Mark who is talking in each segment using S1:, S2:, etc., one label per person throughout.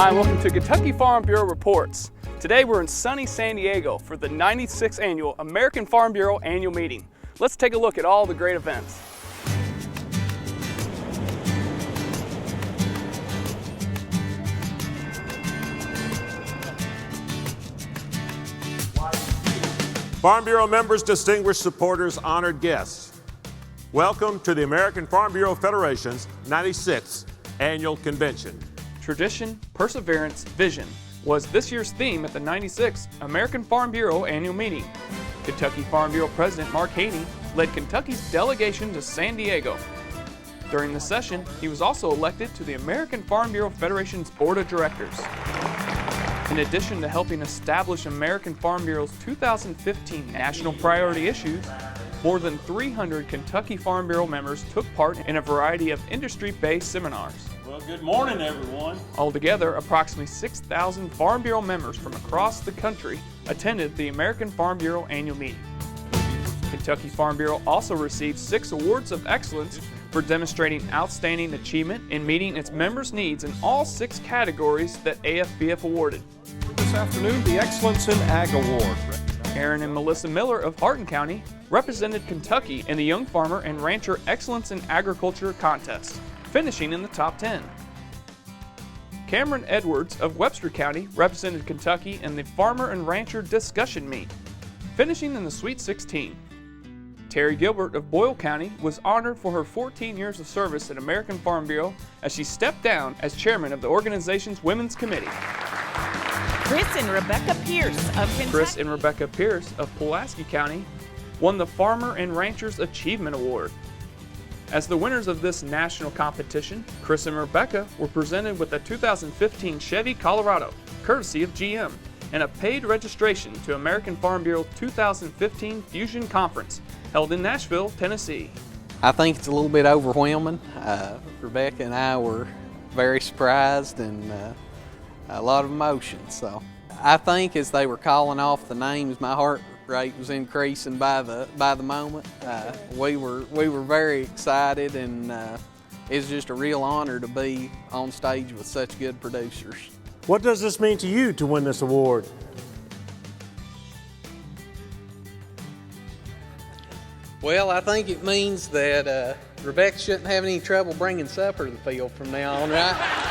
S1: Hi, and welcome to Kentucky Farm Bureau Reports. Today we're in sunny San Diego for the 96th Annual American Farm Bureau Annual Meeting. Let's take a look at all the great events.
S2: Farm Bureau members, distinguished supporters, honored guests. Welcome to the American Farm Bureau Federation's 96th Annual Convention.
S1: Tradition, Perseverance, Vision was this year's theme at the 96th American Farm Bureau Annual Meeting. Kentucky Farm Bureau President Mark Haney led Kentucky's delegation to San Diego. During the session, he was also elected to the American Farm Bureau Federation's Board of Directors. In addition to helping establish American Farm Bureau's 2015 National Priority Issues, more than 300 Kentucky Farm Bureau members took part in a variety of industry-based seminars.
S3: Well, good morning, everyone.
S1: Altogether, approximately 6,000 Farm Bureau members from across the country attended the American Farm Bureau Annual Meeting. Kentucky Farm Bureau also received 6 awards of excellence for demonstrating outstanding achievement in meeting its members' needs in all 6 categories that AFBF awarded.
S4: This afternoon, the Excellence in Ag Award.
S1: Aaron and Melissa Miller of Hardin County represented Kentucky in the Young Farmer and Rancher Excellence in Agriculture contest, finishing in the top 10. Cameron Edwards of Webster County represented Kentucky in the Farmer and Rancher Discussion Meet, finishing in the Sweet 16. Terry Gilbert of Boyle County was honored for her 14 years of service at American Farm Bureau as she stepped down as chairman of the organization's Women's Committee.
S5: Chris and Rebecca Pierce of Kentucky.
S1: Chris and Rebecca Pierce of Pulaski County won the Farmer and Ranchers Achievement Award. As the winners of this national competition, Chris and Rebecca were presented with a 2015 Chevy Colorado, courtesy of GM, and a paid registration to American Farm Bureau's 2015 Fusion Conference, held in Nashville, Tennessee.
S6: I think it's a little bit overwhelming. Rebecca and I were very surprised and a lot of emotion. So I think as they were calling off the names, my heart rate was increasing by the moment. We were very excited, and it's just a real honor to be on stage with such good producers.
S4: What does this mean to you to win this award?
S6: Well, I think it means that Rebecca shouldn't have any trouble bringing supper to the field from now on, right?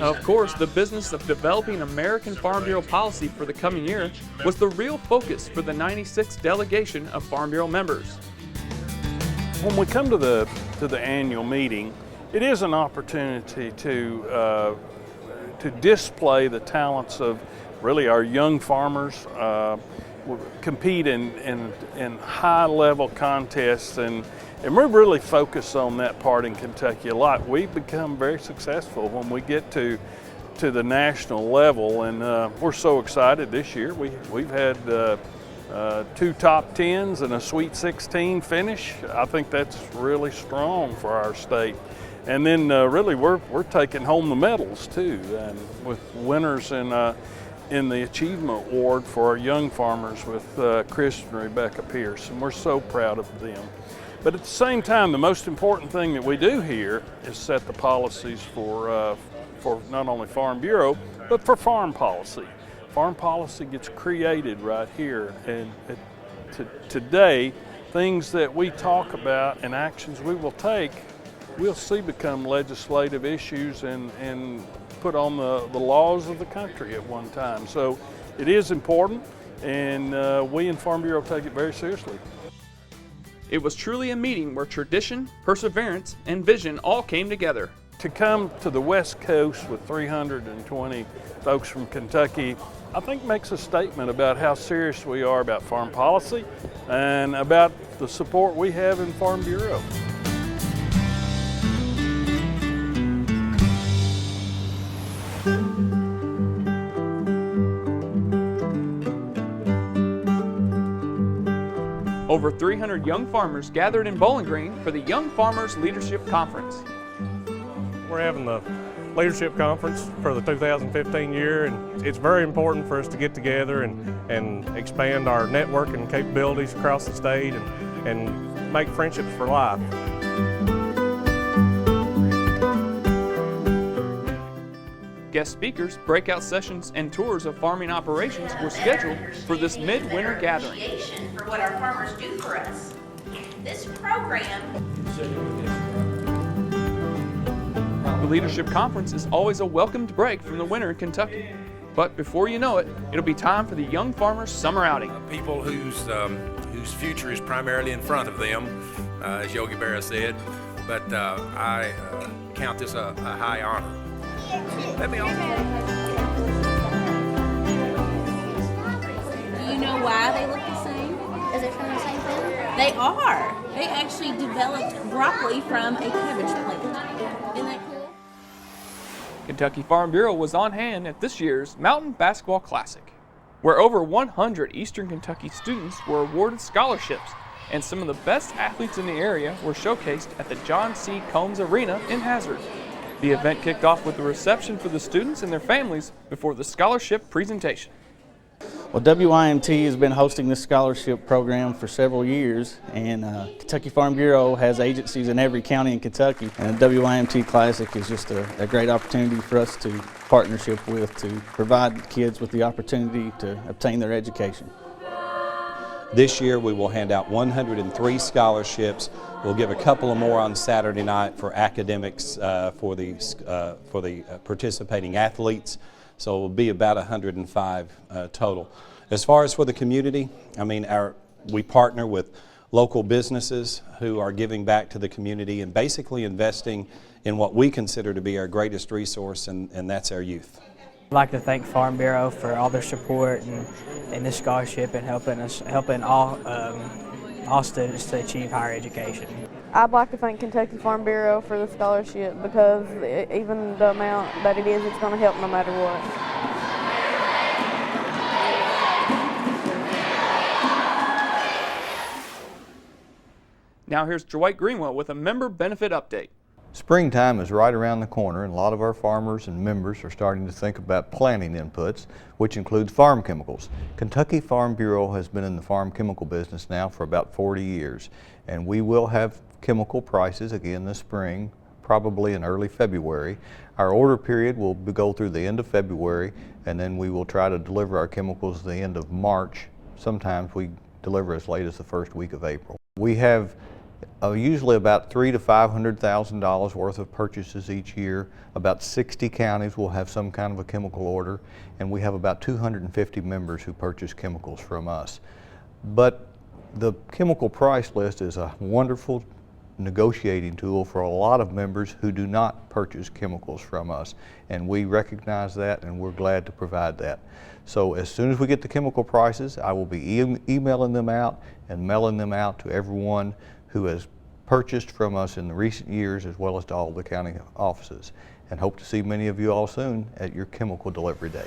S1: Of course, the business of developing American Farm Bureau policy for the coming year was the real focus for the 96th delegation of Farm Bureau members.
S3: When we come to the annual meeting, it is an opportunity to display the talents of really our young farmers, compete in high-level contests, and we really focus on that part in Kentucky a lot. We've become very successful when we get to the national level, and we're so excited this year. We've had 2 top 10s and a Sweet 16 finish. I think that's really strong for our state. And then really we're taking home the medals too, and with winners in the Achievement Award for our young farmers with Chris and Rebecca Pierce, and we're so proud of them. But at the same time, the most important thing that we do here is set the policies for not only Farm Bureau, but for farm policy. Farm policy gets created right here, and today, things that we talk about and actions we will take, we'll see become legislative issues and put on the laws of the country at one time. So it is important, and we in Farm Bureau take it very seriously.
S1: It was truly a meeting where tradition, perseverance, and vision all came together.
S3: To come to the West Coast with 320 folks from Kentucky, I think makes a statement about how serious we are about farm policy and about the support we have in Farm Bureau.
S1: Over 300 young farmers gathered in Bowling Green for the Young Farmers Leadership Conference.
S7: We're having the Leadership Conference for the 2015 year, and it's very important for us to get together and expand our network and capabilities across the state and make friendships for life.
S1: Guest speakers, breakout sessions, and tours of farming operations were scheduled for this midwinter gathering.
S8: For what our farmers do for us. This program.
S1: The Leadership Conference is always a welcomed break from the winter in Kentucky. But before you know it, it'll be time for the Young Farmers Summer Outing.
S9: People whose future is primarily in front of them, as Yogi Berra said, but I count this a high honor. Let me on.
S8: Do you know why they look the same?
S10: Is it from the same family?
S8: They are. They actually developed broccoli from a cabbage plant. Isn't that cool?
S1: Kentucky Farm Bureau was on hand at this year's Mountain Basketball Classic, where over 100 Eastern Kentucky students were awarded scholarships, and some of the best athletes in the area were showcased at the John C. Combs Arena in Hazard. The event kicked off with a reception for the students and their families before the scholarship presentation.
S11: Well, WYMT has been hosting this scholarship program for several years, and Kentucky Farm Bureau has agencies in every county in Kentucky, and the WYMT Classic is just a great opportunity for us to partnership with to provide kids with the opportunity to obtain their education.
S12: This year we will hand out 103 scholarships. We'll give a couple of more on Saturday night for academics for the participating athletes. So it will be about 105 total. As far as for the community, I mean, we partner with local businesses who are giving back to the community and basically investing in what we consider to be our greatest resource, and that's our youth.
S13: I'd like to thank Farm Bureau for all their support and this scholarship and helping all students to achieve higher education.
S14: I'd like to thank Kentucky Farm Bureau for the scholarship because even the amount that it is, it's going to help no matter what.
S1: Now here's Dwight Greenwell with a member benefit update.
S15: Springtime is right around the corner, and a lot of our farmers and members are starting to think about planting inputs, which includes farm chemicals. Kentucky Farm Bureau has been in the farm chemical business now for about 40 years, and we will have chemical prices again this spring, probably in early February. Our order period will go through the end of February, and then we will try to deliver our chemicals at the end of March. Sometimes we deliver as late as the first week of April. We have usually about $300,000 to $500,000 worth of purchases each year. About 60 counties will have some kind of a chemical order, and we have about 250 members who purchase chemicals from us. But the chemical price list is a wonderful negotiating tool for a lot of members who do not purchase chemicals from us, and we recognize that and we're glad to provide that. So as soon as we get the chemical prices, I will be emailing them out and mailing them out to everyone who has purchased from us in the recent years, as well as to all the county offices, and hope to see many of you all soon at your chemical delivery day.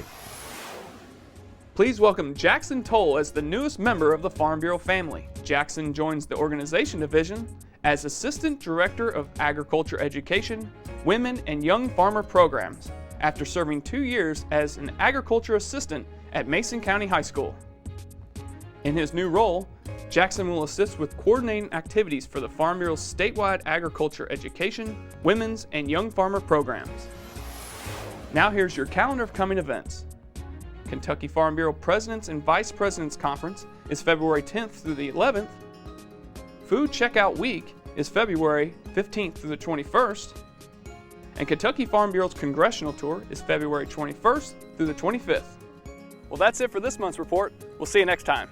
S1: Please welcome Jackson Toll as the newest member of the Farm Bureau family. Jackson joins the organization division as Assistant Director of Agriculture Education, Women and Young Farmer Programs, after serving 2 years as an agriculture assistant at Mason County High School. In his new role, Jackson will assist with coordinating activities for the Farm Bureau's statewide agriculture education, women's, and young farmer programs. Now here's your calendar of coming events. Kentucky Farm Bureau Presidents and Vice Presidents Conference is February 10th through the 11th. Food Checkout Week is February 15th through the 21st. And Kentucky Farm Bureau's Congressional Tour is February 21st through the 25th. Well, that's it for this month's report. We'll see you next time.